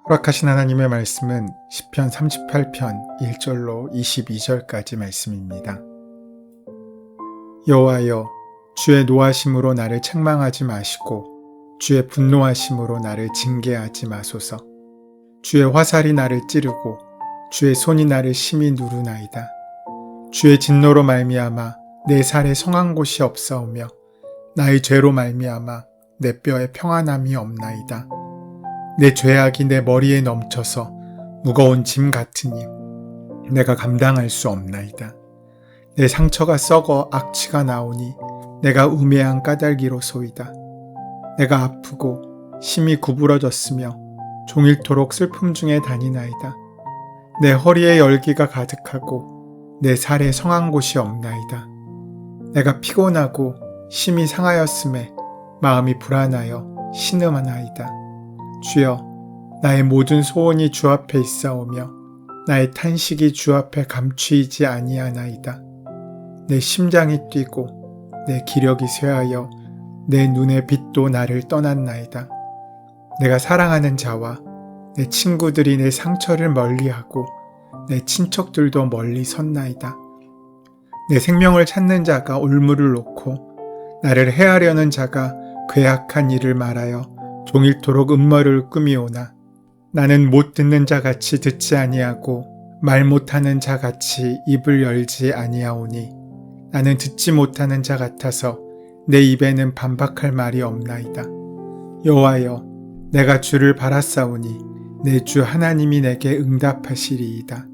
허락하신 하나님의 말씀은 시편 38편 1절로 22절까지 말씀입니다. 여호와여, 주의 노하심으로 나를 책망하지 마시고 주의 분노하심으로 나를 징계하지 마소서. 주의 화살이 나를 찌르고 주의 손이 나를 심히 누르나이다. 주의 진노로 말미암아 내 살에 성한 곳이 없사오며 나의 죄로 말미암아 내 뼈에 평안함이 없나이다. 내 죄악이 내 머리에 넘쳐서 무거운 짐 같으니 내가 감당할 수 없나이다. 내 상처가 썩어 악취가 나오니 내가 우매한 까닭이로소이다. 내가 아프고 심히 구부러졌으며 종일토록 슬픔 중에 다니나이다. 내 허리에 열기가 가득하고 내 살에 성한 곳이 없나이다. 내가 피곤하고 심히 상하였음에 마음이 불안하여 신음하나이다. 주여, 나의 모든 소원이 주 앞에 있사오며 나의 탄식이 주 앞에 감추이지 아니하나이다. 내 심장이 뛰고 내 기력이 쇠하여 내 눈의 빛도 나를 떠났나이다. 내가 사랑하는 자와 내 친구들이 내 상처를 멀리하고 내 친척들도 멀리 섰나이다. 내 생명을 찾는 자가 올무를 놓고 나를 해하려는 자가 괴악한 일을 말하여 종일토록 음모를 꾸미오나 나는 못 듣는 자같이 듣지 아니하고 말 못하는 자같이 입을 열지 아니하오니 나는 듣지 못하는 자 같아서 내 입에는 반박할 말이 없나이다. 여호와여, 내가 주를 바랐사오니 내 주 하나님이 내게 응답하시리이다.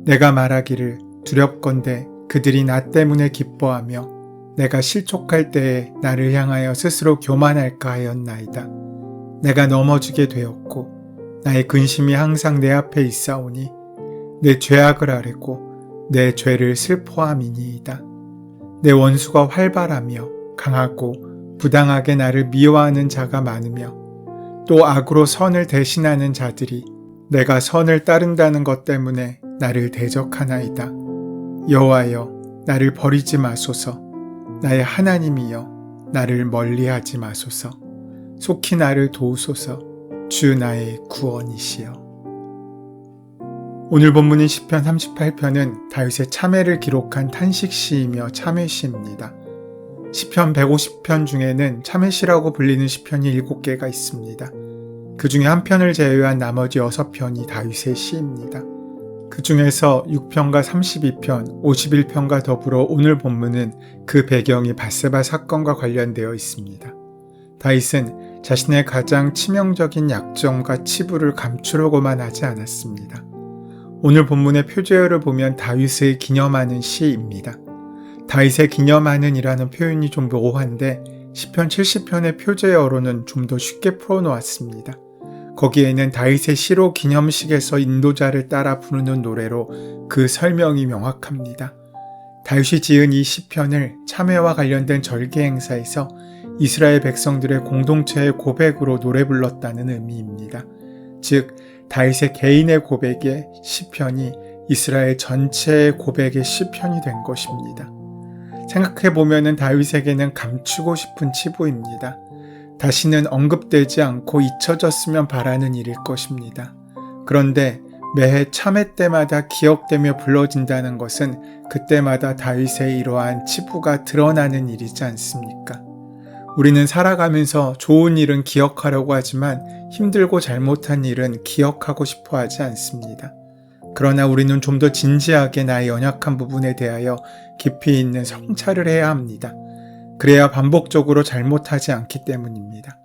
내가 말하기를 두렵건대 그들이 나 때문에 기뻐하며 내가 실족할 때에 나를 향하여 스스로 교만할까 하였나이다. 내가 넘어지게 되었고 나의 근심이 항상 내 앞에 있사오니 내 죄악을 아뢰고 내 죄를 슬퍼함이니이다. 내 원수가 활발하며 강하고 부당하게 나를 미워하는 자가 많으며 또 악으로 선을 대신하는 자들이 내가 선을 따른다는 것 때문에 나를 대적하나이다. 여호와여, 나를 버리지 마소서. 나의 하나님이여, 나를 멀리하지 마소서. 속히 나를 도우소서. 주 나의 구원이시여. 오늘 본문인 시편 38편은 다윗의 참회를 기록한 탄식시이며 참회시입니다. 시편 150편 중에는 참회시라고 불리는 시편이 7개가 있습니다. 그 중에 한 편을 제외한 나머지 6편이 다윗의 시입니다. 그 중에서 6편과 32편, 51편과 더불어 오늘 본문은 그 배경이 밧세바 사건과 관련되어 있습니다. 다윗은 자신의 가장 치명적인 약점과 치부를 감추려고만 하지 않았습니다. 오늘 본문의 표제어를 보면 다윗을 기념하는 시입니다. 다윗의 기념하는 이라는 표현이 좀 묘한데 시편 70편의 표제어로는 좀 더 쉽게 풀어놓았습니다. 거기에는 다윗의 시로 기념식에서 인도자를 따라 부르는 노래로 그 설명이 명확합니다. 다윗이 지은 이 시편을 참회와 관련된 절기 행사에서 이스라엘 백성들의 공동체의 고백으로 노래 불렀다는 의미입니다. 즉 다윗의 개인의 고백의 시편이 이스라엘 전체의 고백의 시편이 된 것입니다. 생각해보면 다윗에게는 감추고 싶은 치부입니다. 다시는 언급되지 않고 잊혀졌으면 바라는 일일 것입니다. 그런데 매해 참회 때마다 기억되며 불러진다는 것은 그때마다 다윗의 이러한 치부가 드러나는 일이지 않습니까? 우리는 살아가면서 좋은 일은 기억하려고 하지만 힘들고 잘못한 일은 기억하고 싶어 하지 않습니다. 그러나 우리는 좀 더 진지하게 나의 연약한 부분에 대하여 깊이 있는 성찰을 해야 합니다. 그래야 반복적으로 잘못하지 않기 때문입니다.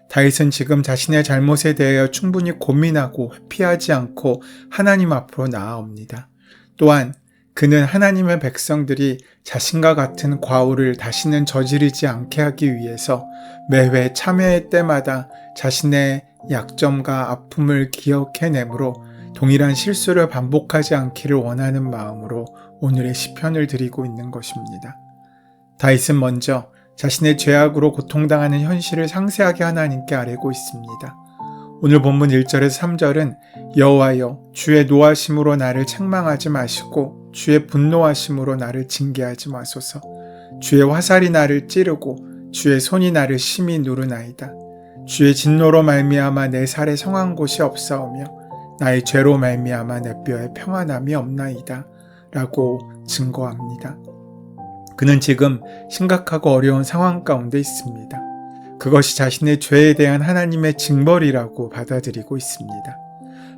다윗은 지금 자신의 잘못에 대하여 충분히 고민하고 회피하지 않고 하나님 앞으로 나아옵니다. 또한 그는 하나님의 백성들이 자신과 같은 과오를 다시는 저지르지 않게 하기 위해서 매회 참회의 때마다 자신의 약점과 아픔을 기억해내므로 동일한 실수를 반복하지 않기를 원하는 마음으로 오늘의 시편을 드리고 있는 것입니다. 다윗은 먼저 자신의 죄악으로 고통당하는 현실을 상세하게 하나님께 아뢰고 있습니다. 오늘 본문 1절에서 3절은 여호와여 주의 노하심으로 나를 책망하지 마시고 주의 분노하심으로 나를 징계하지 마소서. 주의 화살이 나를 찌르고 주의 손이 나를 심히 누르나이다. 주의 진노로 말미암아 내 살에 성한 곳이 없사오며 나의 죄로 말미암아 내 뼈에 평안함이 없나이다 라고 증거합니다. 그는 지금 심각하고 어려운 상황 가운데 있습니다. 그것이 자신의 죄에 대한 하나님의 징벌이라고 받아들이고 있습니다.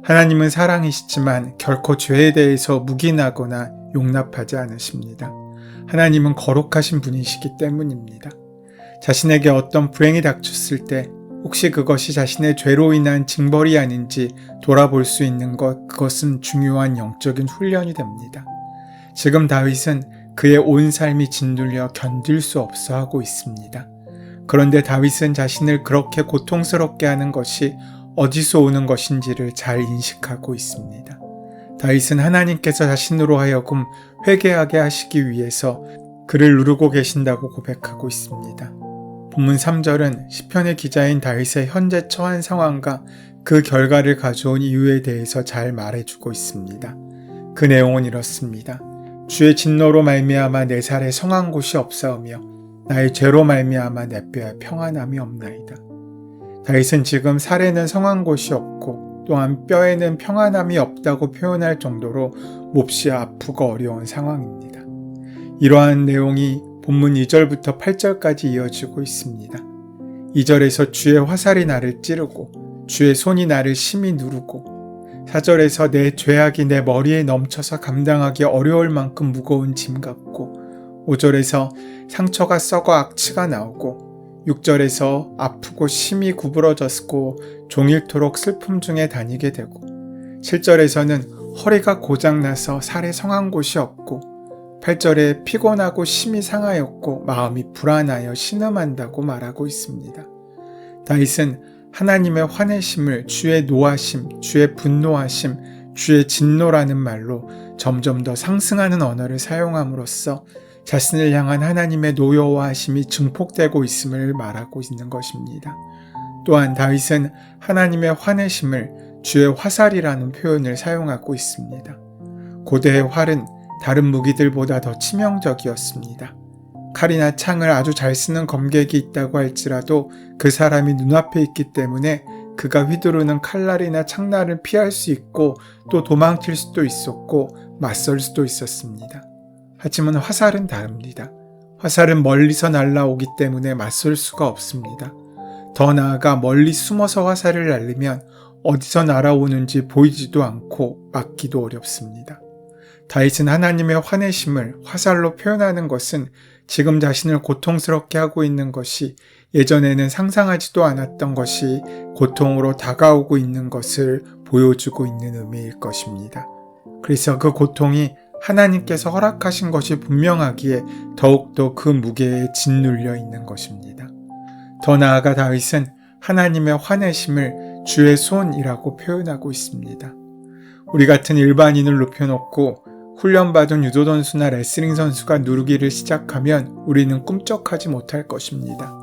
하나님은 사랑이시지만 결코 죄에 대해서 묵인하거나 용납하지 않으십니다. 하나님은 거룩하신 분이시기 때문입니다. 자신에게 어떤 불행이 닥쳤을 때 혹시 그것이 자신의 죄로 인한 징벌이 아닌지 돌아볼 수 있는 그것은 중요한 영적인 훈련이 됩니다. 지금 다윗은 그의 온 삶이 짓눌려 견딜 수 없어 하고 있습니다. 그런데 다윗은 자신을 그렇게 고통스럽게 하는 것이 어디서 오는 것인지를 잘 인식하고 있습니다. 다윗은 하나님께서 자신으로 하여금 회개하게 하시기 위해서 그를 누르고 계신다고 고백하고 있습니다. 본문 3절은 시편의 기자인 다윗의 현재 처한 상황과 그 결과를 가져온 이유에 대해서 잘 말해주고 있습니다. 그 내용은 이렇습니다. 주의 진노로 말미암아 내 살에 성한 곳이 없사오며 나의 죄로 말미암아 내 뼈에 평안함이 없나이다. 다윗은 지금 살에는 성한 곳이 없고 또한 뼈에는 평안함이 없다고 표현할 정도로 몹시 아프고 어려운 상황입니다. 이러한 내용이 본문 2절부터 8절까지 이어지고 있습니다. 2절에서 주의 화살이 나를 찌르고 주의 손이 나를 심히 누르고 4절에서 내 죄악이 내 머리에 넘쳐서 감당하기 어려울 만큼 무거운 짐 같고 5절에서 상처가 썩어 악취가 나오고 6절에서 아프고 심히 구부러졌고 종일토록 슬픔 중에 다니게 되고 7절에서는 허리가 고장나서 살에 성한 곳이 없고 8절에 피곤하고 심히 상하였고 마음이 불안하여 신음한다고 말하고 있습니다. 다윗은 하나님의 화내심을 주의 노하심, 주의 분노하심, 주의 진노라는 말로 점점 더 상승하는 언어를 사용함으로써 자신을 향한 하나님의 노여워하심이 증폭되고 있음을 말하고 있는 것입니다. 또한 다윗은 하나님의 화내심을 주의 화살이라는 표현을 사용하고 있습니다. 고대의 활은 다른 무기들보다 더 치명적이었습니다. 칼이나 창을 아주 잘 쓰는 검객이 있다고 할지라도 그 사람이 눈앞에 있기 때문에 그가 휘두르는 칼날이나 창날을 피할 수 있고 또 도망칠 수도 있었고 맞설 수도 있었습니다. 하지만 화살은 다릅니다. 화살은 멀리서 날아오기 때문에 맞설 수가 없습니다. 더 나아가 멀리 숨어서 화살을 날리면 어디서 날아오는지 보이지도 않고 막기도 어렵습니다. 다윗은 하나님의 화내심을 화살로 표현하는 것은 지금 자신을 고통스럽게 하고 있는 것이 예전에는 상상하지도 않았던 것이 고통으로 다가오고 있는 것을 보여주고 있는 의미일 것입니다. 그래서 그 고통이 하나님께서 허락하신 것이 분명하기에 더욱더 그 무게에 짓눌려 있는 것입니다. 더 나아가 다윗은 하나님의 화내심을 주의 손이라고 표현하고 있습니다. 우리 같은 일반인을 눕혀놓고 훈련받은 유도 선수나 레슬링 선수가 누르기를 시작하면 우리는 꿈쩍하지 못할 것입니다.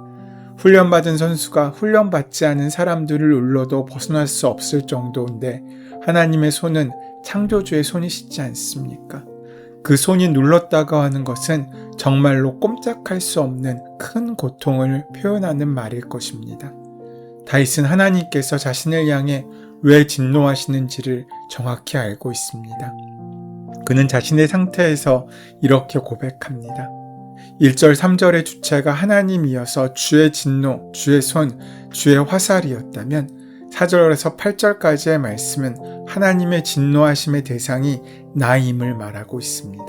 훈련받은 선수가 훈련받지 않은 사람들을 눌러도 벗어날 수 없을 정도인데 하나님의 손은 창조주의 손이시지 않습니까? 그 손이 눌렀다고 하는 것은 정말로 꼼짝할 수 없는 큰 고통을 표현하는 말일 것입니다. 다윗은 하나님께서 자신을 향해 왜 진노하시는지를 정확히 알고 있습니다. 그는 자신의 상태에서 이렇게 고백합니다. 1절 3절의 주체가 하나님이어서 주의 진노, 주의 손, 주의 화살이었다면 4절에서 8절까지의 말씀은 하나님의 진노하심의 대상이 나임을 말하고 있습니다.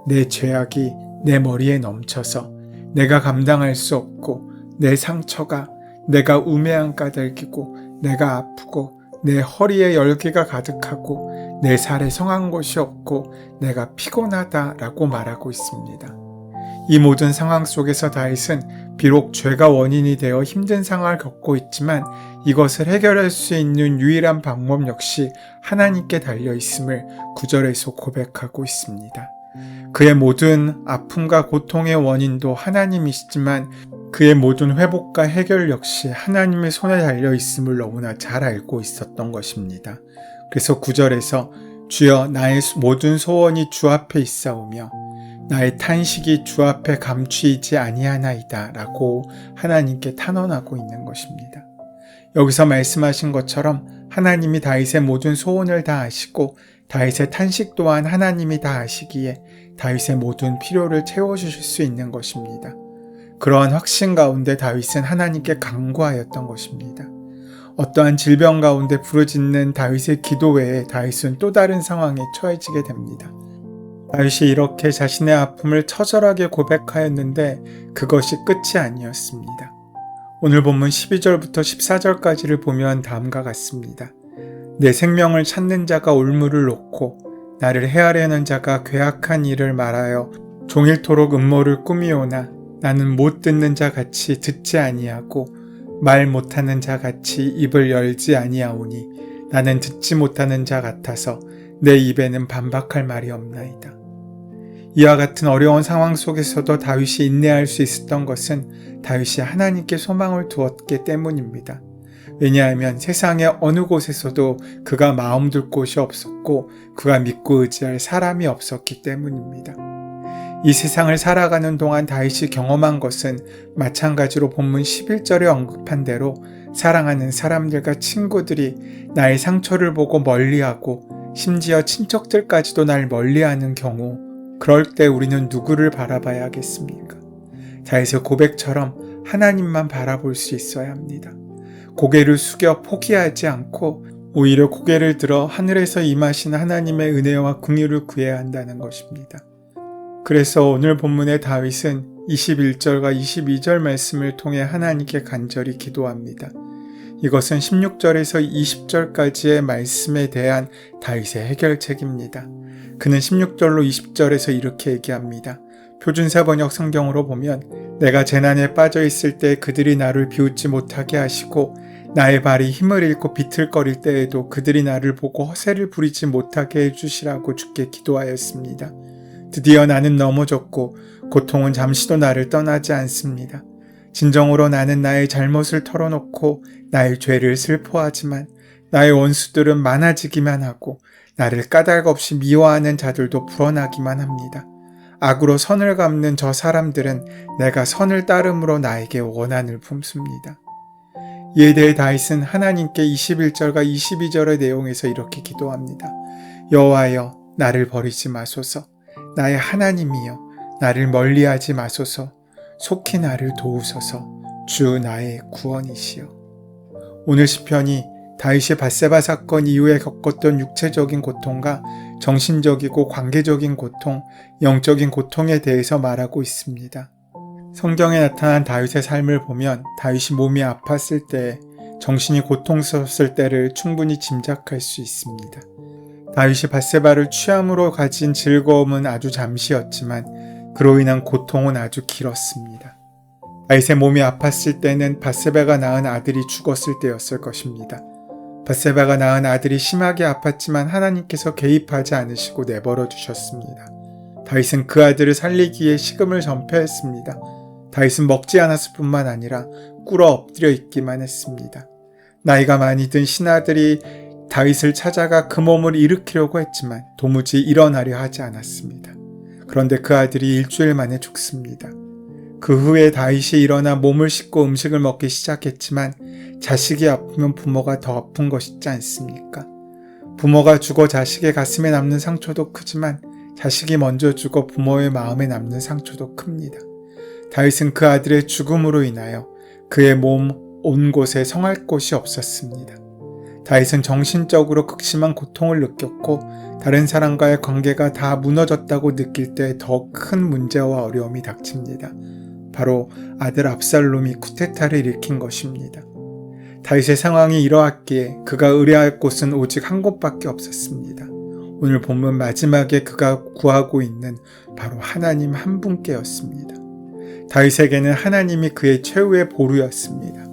내 죄악이 내 머리에 넘쳐서 내가 감당할 수 없고 내 상처가 내가 우매한 까닭이고 내가 아프고 내 허리에 열기가 가득하고 내 살에 성한 곳이 없고 내가 피곤하다라고 말하고 있습니다. 이 모든 상황 속에서 다윗은 비록 죄가 원인이 되어 힘든 상황을 겪고 있지만 이것을 해결할 수 있는 유일한 방법 역시 하나님께 달려 있음을 9절에서 고백하고 있습니다. 그의 모든 아픔과 고통의 원인도 하나님이시지만 그의 모든 회복과 해결 역시 하나님의 손에 달려 있음을 너무나 잘 알고 있었던 것입니다. 그래서 9절에서 주여 나의 모든 소원이 주 앞에 있사오며 나의 탄식이 주 앞에 감추이지 아니하나이다 라고 하나님께 탄원하고 있는 것입니다. 여기서 말씀하신 것처럼 하나님이 다윗의 모든 소원을 다 아시고 다윗의 탄식 또한 하나님이 다 아시기에 다윗의 모든 필요를 채워주실 수 있는 것입니다. 그러한 확신 가운데 다윗은 하나님께 간구하였던 것입니다. 어떠한 질병 가운데 부르짖는 다윗의 기도 외에 다윗은 또 다른 상황에 처해지게 됩니다. 다윗이 이렇게 자신의 아픔을 처절하게 고백하였는데 그것이 끝이 아니었습니다. 오늘 본문 12절부터 14절까지를 보면 다음과 같습니다. 내 생명을 찾는 자가 올무를 놓고 나를 해하려는 자가 괴악한 일을 말하여 종일토록 음모를 꾸미오나 나는 못 듣는 자 같이 듣지 아니하고 말 못하는 자 같이 입을 열지 아니하오니 나는 듣지 못하는 자 같아서 내 입에는 반박할 말이 없나이다. 이와 같은 어려운 상황 속에서도 다윗이 인내할 수 있었던 것은 다윗이 하나님께 소망을 두었기 때문입니다. 왜냐하면 세상의 어느 곳에서도 그가 마음 둘 곳이 없었고 그가 믿고 의지할 사람이 없었기 때문입니다. 이 세상을 살아가는 동안 다윗이 경험한 것은 마찬가지로 본문 11절에 언급한 대로 사랑하는 사람들과 친구들이 나의 상처를 보고 멀리하고 심지어 친척들까지도 날 멀리하는 경우, 그럴 때 우리는 누구를 바라봐야겠습니까? 다윗의 고백처럼 하나님만 바라볼 수 있어야 합니다. 고개를 숙여 포기하지 않고 오히려 고개를 들어 하늘에서 임하신 하나님의 은혜와 긍휼을 구해야 한다는 것입니다. 그래서 오늘 본문의 다윗은 21절과 22절 말씀을 통해 하나님께 간절히 기도합니다. 이것은 16절에서 20절까지의 말씀에 대한 다윗의 해결책입니다. 그는 16절로 20절에서 이렇게 얘기합니다. 표준사 번역 성경으로 보면 내가 재난에 빠져 있을 때 그들이 나를 비웃지 못하게 하시고 나의 발이 힘을 잃고 비틀거릴 때에도 그들이 나를 보고 허세를 부리지 못하게 해주시라고 주께 기도하였습니다. 드디어 나는 넘어졌고 고통은 잠시도 나를 떠나지 않습니다. 진정으로 나는 나의 잘못을 털어놓고 나의 죄를 슬퍼하지만 나의 원수들은 많아지기만 하고 나를 까닭없이 미워하는 자들도 불어나기만 합니다. 악으로 선을 갚는 저 사람들은 내가 선을 따름으로 나에게 원한을 품습니다. 이에 대해 다윗은 하나님께 21절과 22절의 내용에서 이렇게 기도합니다. 여호와여 나를 버리지 마소서. 나의 하나님이여 나를 멀리하지 마소서. 속히 나를 도우소서. 주 나의 구원이시여. 오늘 시편이 다윗이 밧세바 사건 이후에 겪었던 육체적인 고통과 정신적이고 관계적인 고통, 영적인 고통에 대해서 말하고 있습니다. 성경에 나타난 다윗의 삶을 보면 다윗이 몸이 아팠을 때, 정신이 고통스러웠을 때를 충분히 짐작할 수 있습니다. 다윗이 밧세바를 취함으로 가진 즐거움은 아주 잠시였지만 그로 인한 고통은 아주 길었습니다. 다윗의 몸이 아팠을 때는 밧세바가 낳은 아들이 죽었을 때였을 것입니다. 밧세바가 낳은 아들이 심하게 아팠지만 하나님께서 개입하지 않으시고 내버려 두셨습니다. 다윗은 그 아들을 살리기 위해 식음을 전폐했습니다. 다윗은 먹지 않았을 뿐만 아니라 꿇어 엎드려 있기만 했습니다. 나이가 많이 든 신하들이 다윗을 찾아가 그 몸을 일으키려고 했지만 도무지 일어나려 하지 않았습니다. 그런데 그 아들이 일주일 만에 죽습니다. 그 후에 다윗이 일어나 몸을 씻고 음식을 먹기 시작했지만 자식이 아프면 부모가 더 아픈 것이지 않습니까? 부모가 죽어 자식의 가슴에 남는 상처도 크지만 자식이 먼저 죽어 부모의 마음에 남는 상처도 큽니다. 다윗은 그 아들의 죽음으로 인하여 그의 몸 온 곳에 성할 곳이 없었습니다. 다윗은 정신적으로 극심한 고통을 느꼈고 다른 사람과의 관계가 다 무너졌다고 느낄 때 더 큰 문제와 어려움이 닥칩니다. 바로 아들 압살롬이 쿠데타를 일으킨 것입니다. 다윗의 상황이 이러했기에 그가 의뢰할 곳은 오직 한 곳밖에 없었습니다. 오늘 본문 마지막에 그가 구하고 있는 바로 하나님 한 분께였습니다. 다윗에게는 하나님이 그의 최후의 보루였습니다.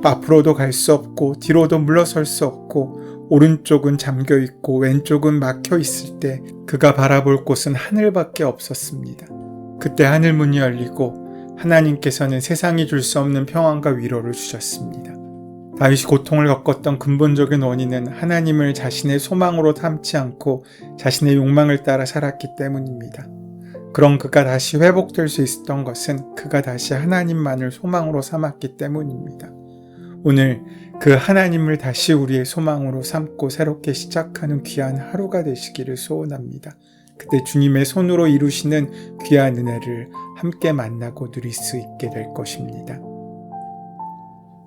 앞으로도 갈 수 없고 뒤로도 물러설 수 없고 오른쪽은 잠겨있고 왼쪽은 막혀있을 때 그가 바라볼 곳은 하늘밖에 없었습니다. 그때 하늘문이 열리고 하나님께서는 세상이 줄 수 없는 평안과 위로를 주셨습니다. 다윗이 고통을 겪었던 근본적인 원인은 하나님을 자신의 소망으로 삼지 않고 자신의 욕망을 따라 살았기 때문입니다. 그런 그가 다시 회복될 수 있었던 것은 그가 다시 하나님만을 소망으로 삼았기 때문입니다. 오늘 그 하나님을 다시 우리의 소망으로 삼고 새롭게 시작하는 귀한 하루가 되시기를 소원합니다. 그때 주님의 손으로 이루시는 귀한 은혜를 함께 만나고 누릴 수 있게 될 것입니다.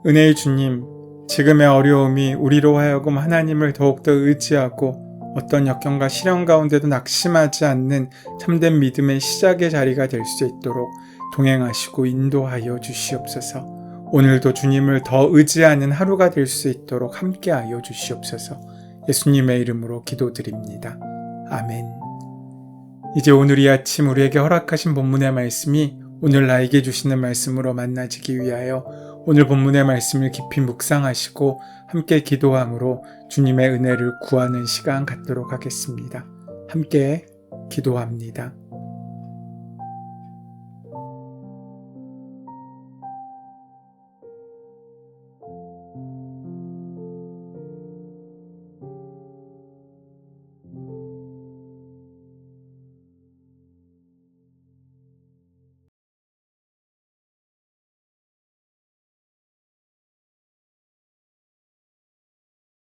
은혜의 주님, 지금의 어려움이 우리로 하여금 하나님을 더욱더 의지하고 어떤 역경과 시련 가운데도 낙심하지 않는 참된 믿음의 시작의 자리가 될 수 있도록 동행하시고 인도하여 주시옵소서. 오늘도 주님을 더 의지하는 하루가 될 수 있도록 함께하여 주시옵소서. 예수님의 이름으로 기도드립니다. 아멘. 이제 오늘 이 아침 우리에게 허락하신 본문의 말씀이 오늘 나에게 주시는 말씀으로 만나지기 위하여 오늘 본문의 말씀을 깊이 묵상하시고 함께 기도함으로 주님의 은혜를 구하는 시간 갖도록 하겠습니다. 함께 기도합니다.